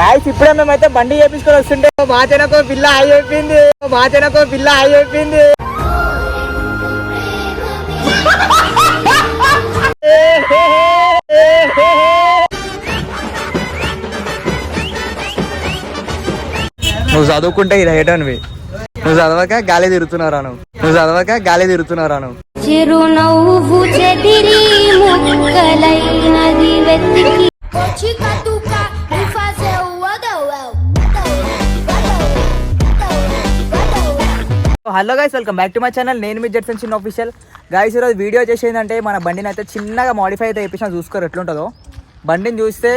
Guys ఇప్పుడే మేమైతే బండి చేపించుకొని వస్తుంటే మాతేనకో పిల్ల అయిపోయింది నువ్వు చదువుకుంటే ఇది హేటోనివి, నువ్వు చదవక గాలి తిరుగుతున్నారా నువ్వు చిరునవ్వు చెదిరి ముక్కలైనది వెతికి. Hello guys, welcome back to my channel. నేను మీ జెట్సన్ చిన్న ఆఫీషియల్. గైస్ ఈరోజు వీడియో చేసేదంటే మన బండిని అయితే చిన్నగా మాడిఫై అయితే చేపించిన, చూసుకోరు ఎట్లుంటుందో. బండిని చూస్తే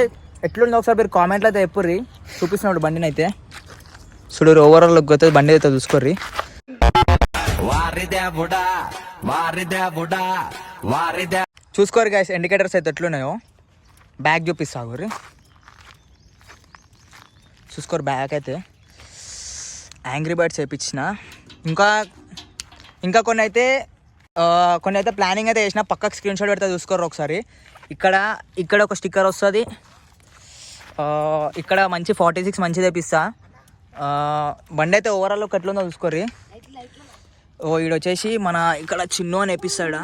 ఎట్లుందో ఒకసారి మీరు కామెంట్లో అయితే చెప్పుర్రి. చూపిస్తున్నాడు బండిని అయితే చూడు, ఓవరాల్ లుక్ అయితే బండి అయితే చూసుకోర్రి. చూసుకోరు గైస్, ఇండికేటర్స్ అయితే ఎట్లున్నాయో. బ్యాక్ చూపిస్తాగుర్రి, చూసుకోరు. బ్యాక్ అయితే యాంగ్రీ బర్డ్స్ వేయించిన. ఇంకా కొన్ని అయితే ప్లానింగ్ అయితే వేసిన. పక్కకు స్క్రీన్ షాట్ పెడితే చూసుకోరు ఒకసారి. ఇక్కడ ఒక స్టిక్కర్ వస్తుంది. ఇక్కడ మంచి 46 మంచిది వేపిస్తా. బండి అయితే ఓవరాల్ ఒక ఎట్లుందో చూసుకోర్రి. ఈడు వచ్చేసి మన ఇక్కడ చిన్ను అని వేపిస్తాడా,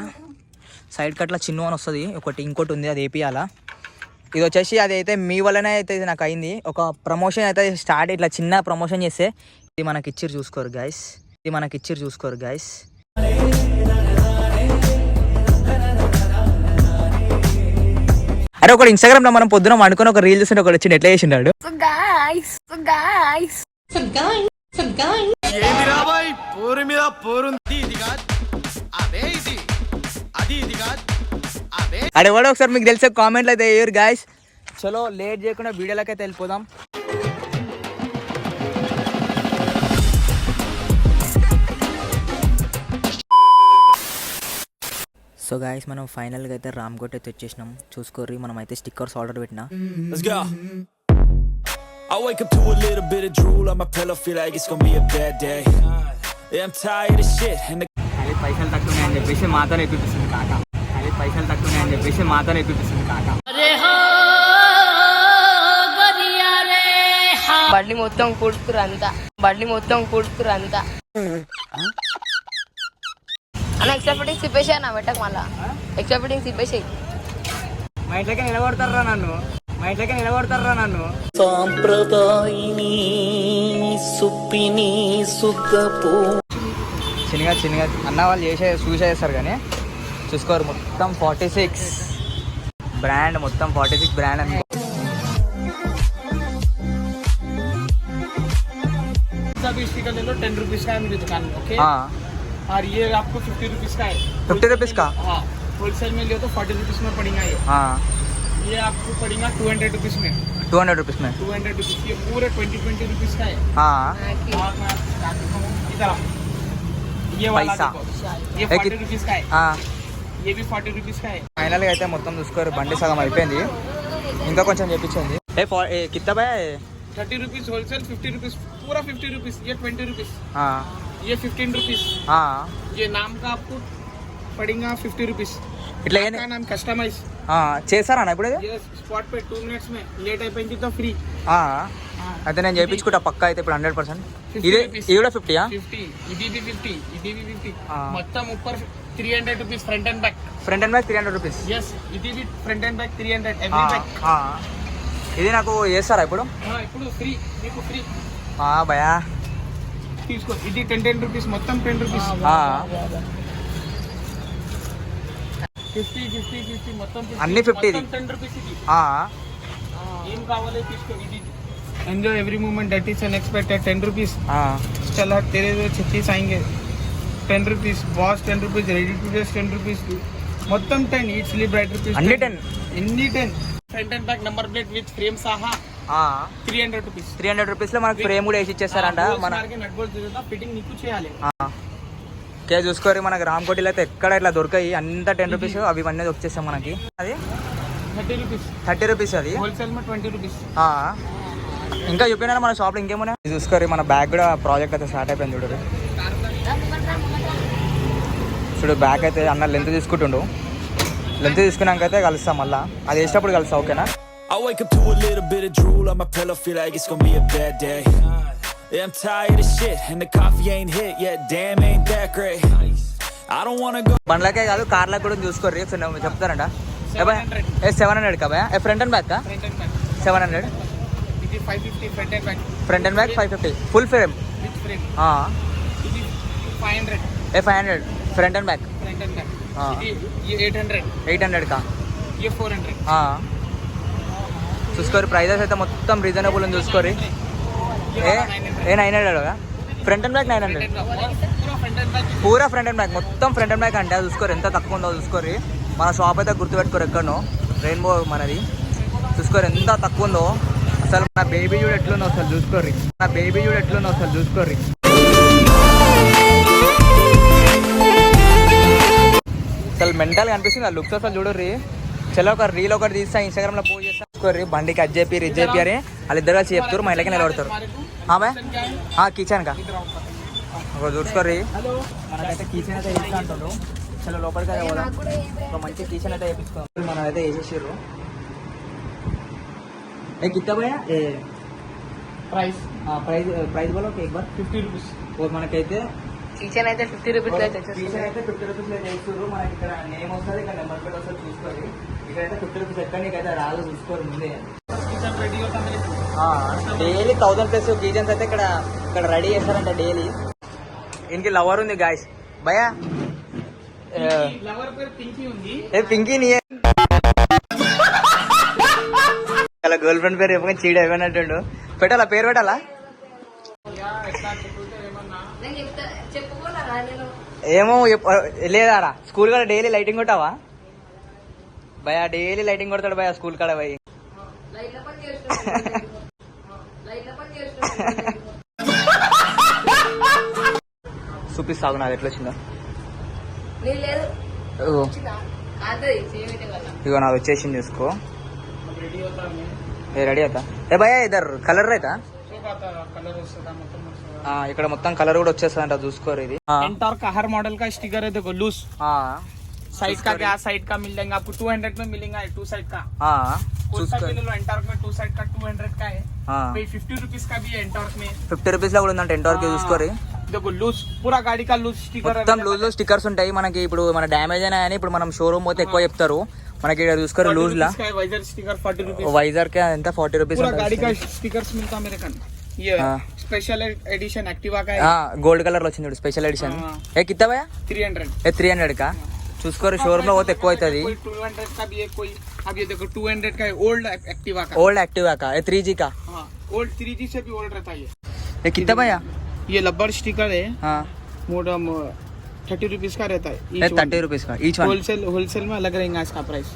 సైడ్కి అట్లా చిన్ను అని వస్తుంది. ఇంకోటి ఉంది, అది వేపియాలా. ఇది వచ్చేసి అది అయితే మీ వల్లనే అయితే నాకు అయింది. ఒక ప్రమోషన్ అయితే స్టార్ట్, ఇట్లా చిన్న ప్రమోషన్ చేస్తే ఇది మనకి ఇచ్చిర్రు చూసుకోరు గైస్. అరే ఒకటి ఇన్స్టాగ్రామ్ లో మనం పొద్దున అనుకుని ఒక రీల్ చూస్తుంటే ఒకటి వచ్చిండు, ఎట్లా చేసిండాడు. అరే కూడా ఒకసారి మీకు తెలిసే కామెంట్లు అయితే వేయరు గైస్. చలో లేట్ చేయకుండా వీడియోలోకి అయితే వెళ్ళిపోదాం. సో గాయస్, మనం ఫైనల్గా అయితే రామ్కోట్ అయితే వచ్చేసినాం. చూసుకోర్రి, మనం అయితే స్టిక్కర్స్ ఆర్డర్ పెట్టినా. I wake up to a little bit of drool on my pillow, feel like it's gonna be a bad day. Yeah, I'm tired of shit and ఖాళీ పైసలు తక్కువనే చెప్పేసి మాతోనే ఎక్కిపిస్తుంది కాక. బండి మొత్తం కూడుతురు అంతా అన్న. ఎక్స్ట్రా ఫిట్టింగ్స్ తిప్పేసి అన్న, పెట్టక మళ్ళా ఎక్స్ట్రా ఫిట్టింగ్స్ తిప్పేసి. మా ఇంట్లోకి నిలబడతారా నన్ను సాంప్రదాయిని సుప్పిని సుఖపు చిన్నగా అన్న వాళ్ళు చూసేస్తారు కానీ చూసుకోరు. మొత్తం 46 బ్రాండ్ అని. स्टिकर ले लो, 10 रुपीज का है मेरी दुकान में. ओके, और ये आपको 50 रुपीज का है. 50 रुपीज का? हाँ, होलसेल में लियो तो 40 रुपीज में पड़ेगा ये. हाँ, ये आपको पड़ेगा 200 रुपीज में. 200 रुपीज में 200 रुपीज. ये पूरे 20 रुपीज का है. हाँ, इधर ये वाला पैसा ये 40 रुपीज का है. हाँ, ये भी 40 रुपीज का है. ఫైనల్గా అయితే మొత్తం చూసుకోరు, బండి సగం అయిపోయింది. ఇంకా కొంచెం చేపించింది. కిత్తా భయ 30 रुपीज होलसेल, 50 रुपीज पूरा 50 रुपीज. ये 20 रुपीज. ये 15 रुपीज. ये नाम का आपको पड़ेगा 50 रुपीज. ఇట్లా नाम कस्टमाइज చేస్తారా ఇప్పుడు? స్పాట్ पे 2 मिनट्स में लेट అయిపోయింది తో ఫ్రీ. అయితే నేను చేయించుకుంటా పక్కా. అయితే ఇప్పుడు 100%. ఇది కూడా 50. 50 ఇది 50 మొత్తం ऊपर 300 rupees front and back 300 rupees. Yes, ఇది front and back 300 every back. ఇది నాకు చేస్తారా ఇప్పుడు? ఇప్పుడు ఫ్రీ, మీకు ఫ్రీ. భయా తీసుకో. ఇది 10 రూపీస్, మొత్తం 10 రూపీస్. 50 మొత్తం అన్ని 50. ఇది 10 రూపీస్. ఇది ఏం కావాలి తీసుకో. ఇది enjoy every moment, that is unexpected. 10 rupees. चल हट, तेरे 36 आएंगे. 10 rupees boss, 10 rupees ready to dress, 10 rupees మొత్తం 10. ఇట్ స్లీప్ బ్రైట్ రూపీస్ అన్ని 10. ఎన్ని 10. Front and back number plate with frame సహా 300 రూపీస్. 300 రూపీస్ లో మనకు ఫ్రేమ్ కూడా వేసి ఇచ్చేస్తారంట. మన ఫిట్టింగ్ నీకు చేయాలి. చూసుకోరు, మనకి రామ్కోటిలో అయితే ఎక్కడ ఇట్లా దొరకాయి. అంతా 10 రూపీస్. అవి అన్నీ వచ్చేస్తాం మనకి. అది 30 రూపీస్. అది హోల్సేల్ में 20 रुपीस. ఇంకా చెప్పినా మన షాప్ లో ఇంకేమన్నా చూసుకోరు. మన బ్యాగ్ కూడా ప్రాజెక్ట్ అయితే స్టార్ట్ అయిపోయింది. చూడు బ్యాగ్ అయితే అన్న లెంత్ తీసుకుంటుండు. లెంత్ తీసుకున్నాక అయితే కలుస్తాం. మళ్ళీ అది వేసేటప్పుడు కలుస్తా. ఓకేనా? I wake up to a little bit of drool on my pillow, feel like it's gonna be a bad day. Yeah, I'm tired of shit, and the coffee ain't hit yet, damn ain't that great. I don't wanna go. బండ్లకే కాదు కార్లకు కూడా చూసుకోర్రి చెప్తారంట 700 కా భయ front and back కా front and back 700 ఇది 550 front and back front and back 550 full frame with frame ఇది 500 500 front and back front and back ఇది 800 కా ये 400 చూసుకోరు ప్రైజెస్ అయితే మొత్తం రీజనబుల్ అని చూసుకోరి ఏ 900 ఫ్రంట్ అండ్ బ్యాక్ 900 పూరా ఫ్రంట్ అండ్ బ్యాక్ మొత్తం ఫ్రంట్ అండ్ బ్యాక్ అంటే చూసుకోరు ఎంత తక్కువ ఉందో చూసుకోరి మన షాప్ అయితే గుర్తుపెట్టుకోరు ఎక్కడనో రెయిన్బో మనది చూసుకోరు ఎంత తక్కువ ఉందో అసలు నా బేబీ చూడు ఎట్లుందో అసలు చూసుకోర్రి చూసుకోర్రి అసలు మెంటల్గా అనిపిస్తుంది ఆ లుక్స్ అసలు చూడర్రి చలో ఒక రీల్ ఒకటి తీస్తా ఇన్స్టాగ్రామ్లో పోస్ట్ చేస్తా చూసుకోర్రి బండికి అది చెప్పి ఇది చెప్పి అని వాళ్ళిద్దరు కలిసి చెప్తారు మా ఇళ్ళకి నిలబడతారు కిచెన్ కా ఒక చూసుకోర్రి మనకైతే కిచెన్ అయితే వేస్తా అంటారు చలో లోపలికి అయితే పోదాం ఒక మంచి కిచెన్ అయితే వేపించుకోవాలి మనం అయితే వేసేసారు कितना भैया ప్రైస్ ప్రైస్ बोलो एक बार 50 రూపీస్ మనకైతే కిచెన్ అయితే 50 రూపీస్ అయితే కిచెన్ అయితే 50 రూపీస్ చేస్తారు మనకి ఇక్కడ నేమ్ వస్తుంది ఇక్కడ నెంబర్ ప్లేట్ వస్తుంది చూసుకోండి ఇక్కడైతే 50 రూపీస్ ఎక్కడ నీకైతే రాదు చూసుకోరు ముందే కిచెన్ రెడీ అవుతుంది డైలీ 1000 ప్లస్ కిచెన్స్ అయితే ఇక్కడ రెడీ చేస్తారంట డైలీ ఇన్కి లవర్ ఉంది గాయస్ భయ్యా లవర్ పేరు పింకీ ఉంది పింకీ నీ అలా గర్ల్ ఫ్రెండ్ పేరు చెప్పగా చీడ ఏమన్నట్టు పెట్టాలా పేరు పెట్టాలా ఏమో లేదారా స్కూల్ కాడ డైలీ లైటింగ్ కొట్టావా భయ డైలీ లైటింగ్ కొడతాడు భయ స్కూల్ కాడ పోయి చూపిస్తాగు నాకు ఎట్లా వచ్చిందో ఇగో నాకు వచ్చేసింది చూసుకో రెడీ అవుతా ఏ భయ ఇద్దరు కలర్ రైతా ఇక్కడ మొత్తం కలర్ కూడా వచ్చేస్తుందంట చూసుకోరు ఇది एंटॉर्क का हर मॉडल का स्टिकर है देखो लूज साइड का क्या साइड का मिल जाएगा आपको 200 में मिलेगा 2 साइड का कौन सा भी ले लो एंटॉर्क में 2 साइड का 200 का है भाई 50 रुपीस का भी है एंटॉर्क में 50 రూపీస్ లో కూడా ఉందంట ఎంటోర్కి చూసుకోరు देखो लूज पूरा गाड़ी का लूज स्टिकर మొత్తం లూజ్ లో స్టిక్కర్స్ ఉంటాయి మనకి ఇప్పుడు మన డ్యామేజ్ అయినా కానీ ఇప్పుడు మనం షోరూమ్ పోతే ఎక్కువ చెప్తారు మనకి ఇక్కడ చూసుకోరు లూజ్ లా वाइजर स्टिकर 40 रुपीस వైజర్ కి ఎంత 40 రూపీస్ पूरा गाड़ी का स्टिकर्स मिलता है मेरे कन ये स्पेशल एडिशन एक्टिवा का है గోల్డ్ కలర్ లో వచ్చింది చూడు స్పెషల్ ఎడిషన్ ఏ కిత్తా భయ 300 300 కా చూసుకోరు షోరూమ్ లో పోతే ఎక్కువ అవుతుంది 200 का भी है कोई अब ये देखो 200 का है ओल्ड एक्टिवा का ओल्ड एक्टिवा का 3G का ओल्ड 3G से भी ओल्ड रहता है ये कितना भैया ये लब्बर स्टिकर है हाँ मोडम 30 रुपीस का रहता है 30 रुपीस का ईच वन होलसेल में अलग रहेगा इसका प्राइस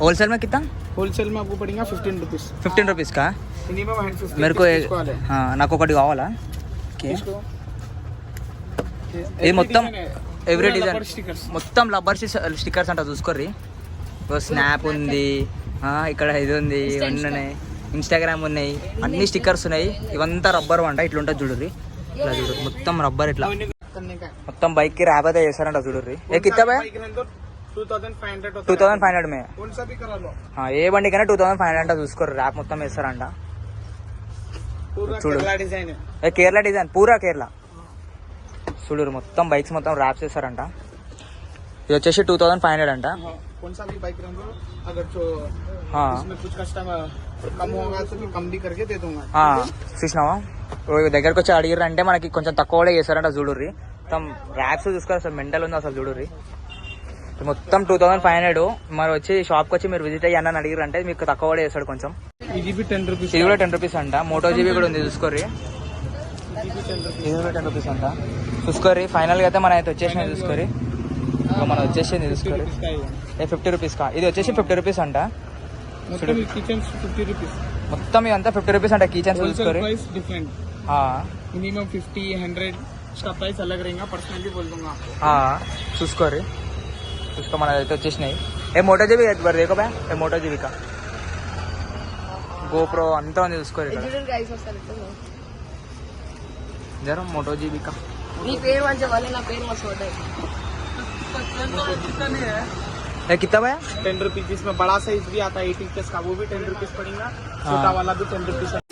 होलसेल में कितना होलसेल में आपको पड़ेगा 15 रुपीस 15 रुपीस का मिनिमम 150 मेरे को నాకు ఒకటి కావాలా ఇది మొత్తం ఎవ్రీ డిజైన్ మొత్తం లబ్బర్ స్టిక్కర్స్ అంట చూసుకోర్రి స్నాప్ ఉంది ఇక్కడ ఇది ఉంది ఇవన్నీ ఉన్నాయి ఇన్స్టాగ్రామ్ ఉన్నాయి అన్ని స్టిక్కర్స్ ఉన్నాయి ఇవంతా రబ్బర్ అంట ఇట్లా ఉంటుంది చూడుర్రి ఇట్లా చూడు మొత్తం రబ్బర్ ఇట్లా మొత్తం బైక్ కి ర్యాప్ అయితే చేస్తారంట చూడుర్రి ఏ కిత్తా భయ 2500 మే ఏ బండికైనా 2500 అంట చూసుకోరు ర్యాప్ మొత్తం వేస్తారంట చూడు కేరళ డిజైన్ పూరా కేరళ చూడు మొత్తం బైక్స్ మొత్తం ర్యాప్స్ వేస్తారంట ఇది వచ్చేసి 2500 అంట చూసినావా దగ్గరకు వచ్చి అడిగిర్రు అంటే మనకి కొంచెం తక్కువ కూడా చేస్తారంట చూడుర్రి మొత్తం ర్యాప్స్ చూసుకోరు అసలు మెంటల్ ఉంది అసలు చూడుర్రి మొత్తం 2500 మరి వచ్చి షాప్కి వచ్చి మీరు విజిట్ అయ్యి అన్న అడిగిర్రు అంటే మీకు తక్కువ కూడా చేస్తాడు కొంచెం ఇది కూడా 10 రూపీస్ అంట మోటో జీబీ కూడా ఉంది చూసుకోర్రి ఇది కూడా 10 రూపీస్ అంట చూసుకోర్రి ఫైనల్ గా అయితే మన అయితే వచ్చేసినవి చూసుకోర్రి మనం వచ్చేసింది చూసుకోర్రి 50 రూపీస్ కా ఇది వచ్చేసి 50 రూపీస్ అంట మొత్తం ఇదంతా 50 రూపీస్ అంట కిచెన్స్ చూసుకోర్రి मिनिमम 50 100 इसका प्राइस अलग रहेगा पर्सनली बोल दूंगा చూసుకోర్రి చూసుకో మన అయితే వచ్చేసినాయి ఏ మోటో జీబీ దేకో బా ఏ మోటో జీబీ కా గోప్రో అంతా ఉంది చూసుకోరు జర మోటో జీబీ కా నీ పేరు మంచిగా వాళ్ళే నా పేరు మస్తు ఉంటాయి ये कितना भैया? 10 रुपीज. इसमें बड़ा साइज भी आता है 8 इंचेस का, वो भी 10 रुपीज पड़ेगा. छोटा वाला भी 10 रुपीज.